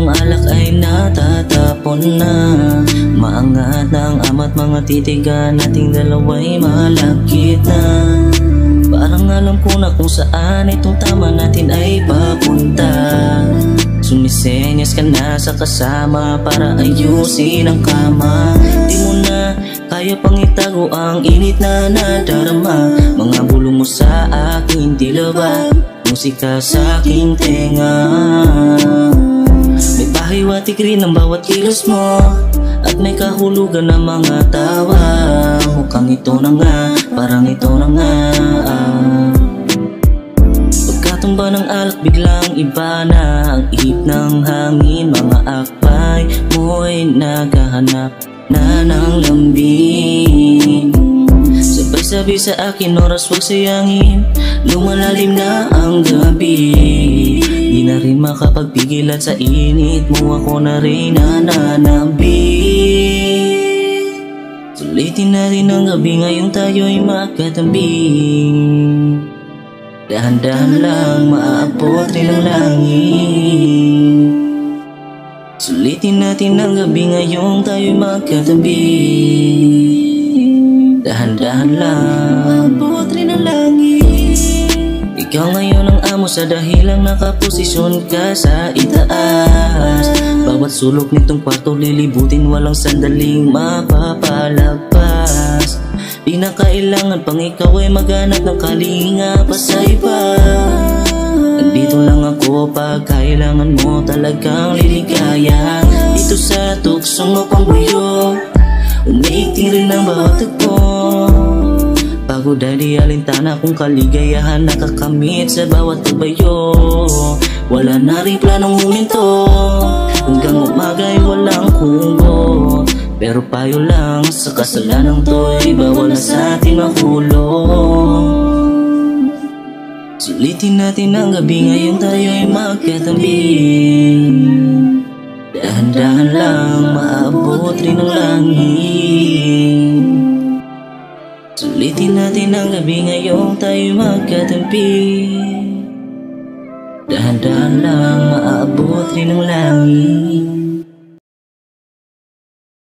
yung alak ay natatapon na. Maangat na ang ama't mga titigan, nating dalawa'y malagkit na. Parang alam ko na kung saan itong tama natin ay papunta. Sumisenyas ka na sa kasama para ayusin ang kama. Di mo na kaya pang itago ang init na nadarama. Mga bulong mo sa akin tila musika sa aking tenga. May pahiwatig rin ang bawat kilos mo, at may kahulugan ng mga tawa. Mukhang ito na nga, parang ito na nga. Pagkatumba ng alak biglang iba na ang ihip ng hangin. Mga akbay mo'y naghahanap na ng lambing. Sabay-sabay sa akin oras wag sayangin, lumalalim na ang gabi. Di na rin makapagpigil at sa init mo ako na rin nananabi. Sulitin natin ang gabi ngayong tayo'y magkatabi. Dahan-dahan lang maaabot rin ang langit. Sulitin natin ang gabi ngayong tayo'y magkatabi. Dahan-dahan lang maaabot rin ang langit. Ikaw ngayon ang amo sa dahilang nakaposisyon ka sa itaas. Bawat sulok nitong kwarto lilibutin, walang sandaling mapapalagpas. Di na kailangan pang ikaw ay maghanap ng kalinga pa sa iba. Nandito lang ako pag kailangan mo talagang liligaya. Dito sa tuksong mo pang buyo, umiikting rin ang bawat tagpo. Pagod ay di alintana kung kaligayahan nakakamit sa bawat tubayo. Wala na rin planong huminto, hanggang umaga'y walang kumbot. Pero payo lang, sa kasalanang to'y bawal na sa ating mahulog. Sulitin natin ang gabi ngayon tayo'y magkatabi. Dahan-dahan lang maabot rin ang langit. Sulitin natin ang gabi ngayong tayo'y magkatabi. Dahan-dahan lang maabot rin ang langit.